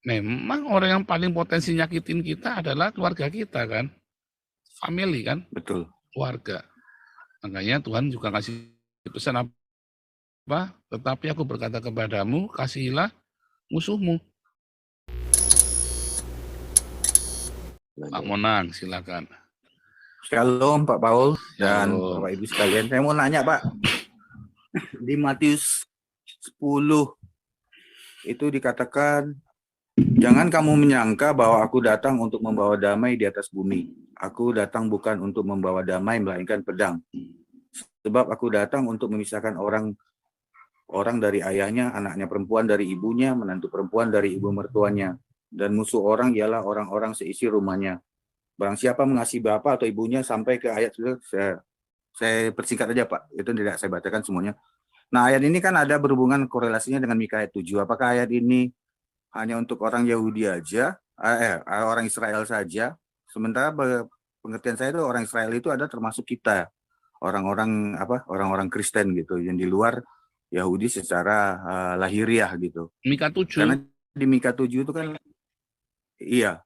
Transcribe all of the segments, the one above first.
memang orang yang paling potensi nyakitin kita adalah keluarga kita kan, family kan, Betul. keluarga. Makanya Tuhan juga kasih pesan apa? Tetapi aku berkata kepadamu, kasihilah musuhmu. Pak Monang, silakan. Shalom Pak Paul dan Shalom. Bapak Ibu sekalian. Saya mau nanya Pak, di Matius 10 itu dikatakan, jangan kamu menyangka bahwa aku datang untuk membawa damai di atas bumi. Aku datang bukan untuk membawa damai, melainkan pedang. Sebab aku datang untuk memisahkan orang dari ayahnya, anaknya perempuan dari ibunya, menantu perempuan dari ibu mertuanya. Dan musuh orang ialah orang-orang seisi rumahnya. Barang siapa mengasihi bapak atau ibunya, sampai ke ayat itu saya persingkat aja Pak, itu tidak saya bacakan semuanya. Nah, ayat ini kan ada berhubungan korelasinya dengan Mika ayat 7. Apakah ayat ini hanya untuk orang Yahudi aja, orang Israel saja? Sementara pengertian saya itu orang Israel itu ada termasuk kita, orang-orang Kristen gitu, yang di luar Yahudi secara lahiriah gitu. Mika 7. Karena di Mika 7 itu kan, iya,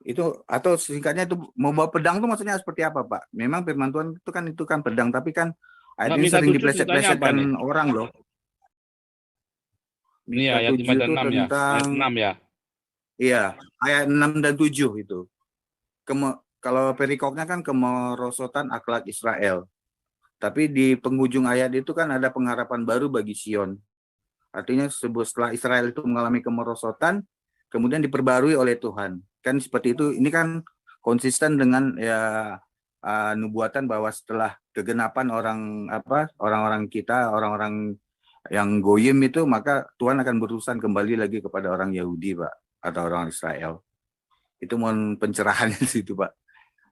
itu atau singkatnya itu membawa pedang itu maksudnya seperti apa Pak? Memang firman Tuhan itu kan pedang, tapi kan ayat ini sering dipleset-plesetkan orang loh. Ini Mika ayat 7 5 dan itu 6 ya. Ayat 6 ya. Iya, ayat 6 dan 7 itu. Kalau perikopnya kan kemerosotan akhlak Israel. Tapi di penghujung ayat itu kan ada pengharapan baru bagi Sion. Artinya setelah Israel itu mengalami kemerosotan, kemudian diperbarui oleh Tuhan. Kan seperti itu, ini kan konsisten dengan ya nubuatan bahwa setelah kegenapan orang-orang kita, orang-orang yang goyim itu, maka Tuhan akan berurusan kembali lagi kepada orang Yahudi, Pak, atau orang Israel. Itu mohon pencerahannya di situ, Pak.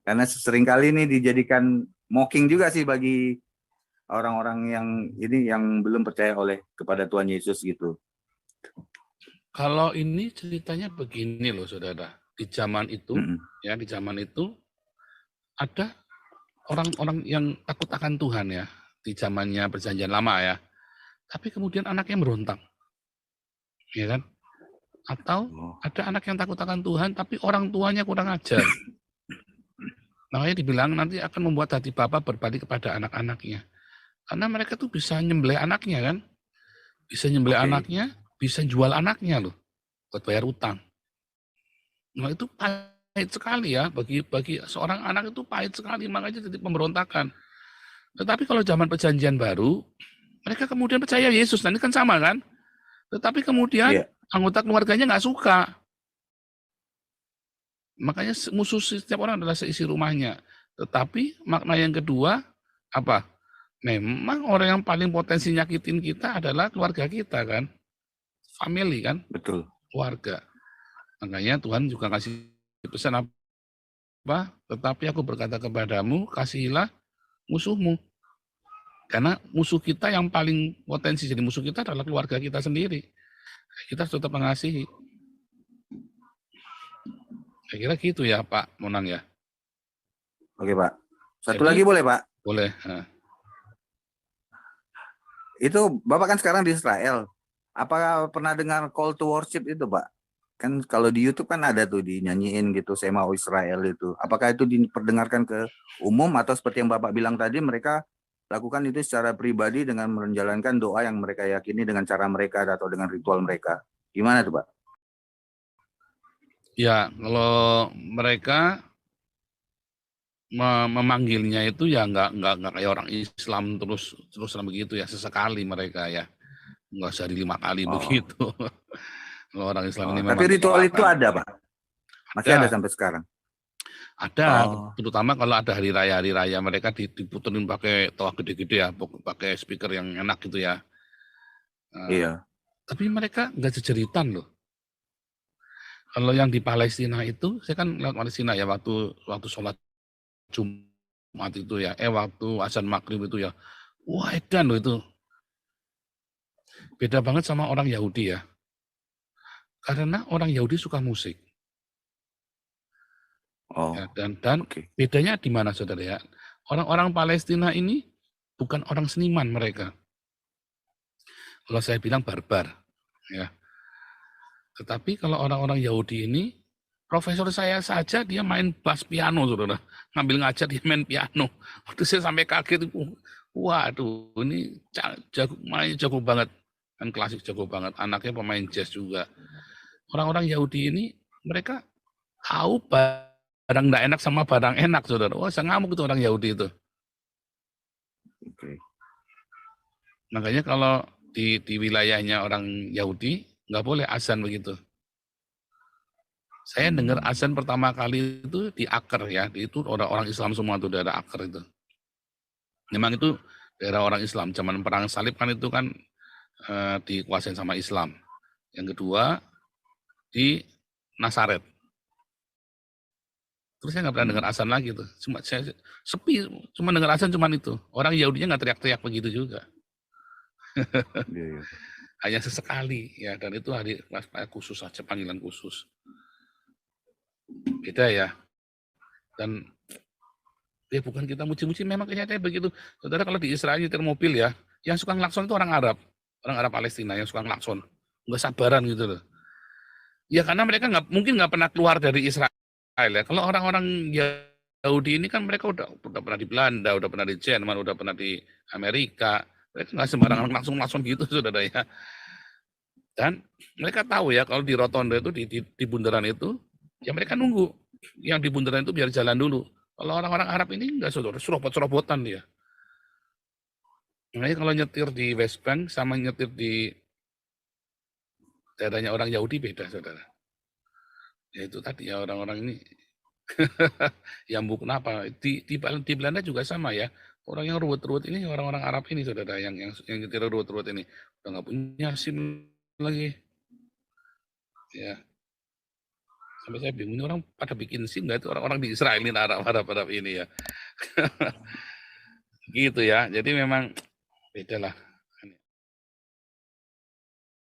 Karena seringkali ini dijadikan mocking juga sih bagi orang-orang yang belum percaya kepada Tuhan Yesus gitu. Kalau ini ceritanya begini loh, saudara. Di zaman itu, di zaman itu ada orang-orang yang takut akan Tuhan ya, di zamannya Perjanjian Lama ya. Tapi kemudian anaknya merontak, ya kan? Atau ada anak yang takut akan Tuhan, tapi orang tuanya kurang ajar. Makanya dibilang nanti akan membuat hati Bapa berbalik kepada anak-anaknya. Karena mereka tuh bisa nyembelih anaknya kan, bisa nyembelih anaknya, bisa jual anaknya loh, buat bayar utang. Nah itu pahit sekali ya, bagi seorang anak itu pahit sekali, makanya jadi pemberontakan. Tetapi kalau zaman Perjanjian Baru, mereka kemudian percaya Yesus, nah ini kan sama kan? Tetapi kemudian anggota keluarganya nggak suka. Makanya musuh setiap orang adalah seisi rumahnya. Tetapi makna yang kedua, apa? Memang orang yang paling potensi nyakitin kita adalah keluarga kita kan? Family kan? Betul. Keluarga. Makanya Tuhan juga kasih pesan apa? Tetapi aku berkata kepadamu, kasihilah musuhmu. Karena musuh kita yang paling potensi jadi musuh kita adalah keluarga kita sendiri. Kita harus tetap mengasihi. Saya kira gitu ya Pak Monang ya. Oke Pak. Satu lagi boleh Pak? Boleh. Itu Bapak kan sekarang di Israel. Apakah pernah dengar call to worship itu Pak? Kan kalau di YouTube kan ada tuh dinyanyiin gitu, saya mau Israel itu. Apakah itu diperdengarkan ke umum atau seperti yang Bapak bilang tadi, mereka lakukan itu secara pribadi dengan menjalankan doa yang mereka yakini dengan cara mereka atau dengan ritual mereka? Gimana tuh Pak? Ya, kalau mereka memanggilnya itu ya nggak kayak orang Islam terus begitu ya, sesekali mereka ya, nggak sehari 5 kali begitu. Kalau orang Islam ini tapi ritual itu ada Pak? Masih ada sampai sekarang? Ada, terutama kalau ada hari raya mereka diputerin pakai toa gede-gede ya, pakai speaker yang enak gitu ya. Iya. Tapi mereka nggak jejeritan loh. Kalau yang di Palestina itu, saya kan lewat Palestina ya, waktu sholat Jumat itu ya, waktu azan maghrib itu ya, wah edan loh itu. Beda banget sama orang Yahudi ya. Karena orang Yahudi suka musik. Ya, dan bedanya di mana saudara ya? Orang-orang Palestina ini bukan orang seniman mereka. Kalau saya bilang barbar, ya. Tetapi kalau orang-orang Yahudi ini, profesor saya saja dia main bass piano, saudara. Ngambil ngajar dia main piano. Waktu saya sampai kaget, waduh, ini jago banget. Kan klasik jago banget. Anaknya pemain jazz juga. Orang-orang Yahudi ini, mereka tahu barang nggak enak sama barang enak, saudara. Wah, saya ngamuk itu orang Yahudi itu. Oke. Makanya kalau di wilayahnya orang Yahudi, nggak boleh azan begitu. Saya dengar azan pertama kali itu di Acre ya, itu orang-orang Islam semua tuh daerah Acre itu. Memang itu daerah orang Islam, zaman perang salib kan itu kan dikuasain sama Islam. Yang kedua di Nazaret. Terus saya nggak pernah dengar azan lagi tuh, cuma saya sepi, cuma dengar azan cuma itu. Orang Yahudinya nggak teriak-teriak begitu juga. Hanya sesekali ya, dan itu hari khusus saja, panggilan khusus. Beda ya. Dan ya bukan kita muji-muji, memang kenyataannya begitu. Saudara, kalau di Israel nyetir mobil ya, yang suka ngelakson itu orang Arab Palestina yang suka ngelakson, nggak sabaran gitu loh. Ya karena mereka mungkin nggak pernah keluar dari Israel ya. Kalau orang-orang Yahudi ini kan mereka udah pernah di Belanda, udah pernah di Jerman, udah pernah di Amerika. Mereka nggak sembarangan langsung gitu, saudara ya. Dan mereka tahu ya kalau di rotonda itu, di bundaran itu, ya mereka nunggu. Yang di bundaran itu biar jalan dulu. Kalau orang-orang Arab ini enggak, saudara, serobot-serobotan dia. Makanya kalau nyetir di West Bank sama nyetir di daerahnya orang Yahudi beda, saudara. Ya itu tadi ya, orang-orang ini yang bukan apa. Di Belanda juga sama ya. Orang yang ruwet-ruwet ini orang-orang Arab ini, saudara, yang nyetir ruwet-ruwet ini. Udah nggak punya SIM lagi. Ya. Sampai saya bingung, ini orang pada bikin SIM nggak itu orang-orang di Israel ini, Arab ini ya. Gitu ya. Jadi memang beda lah.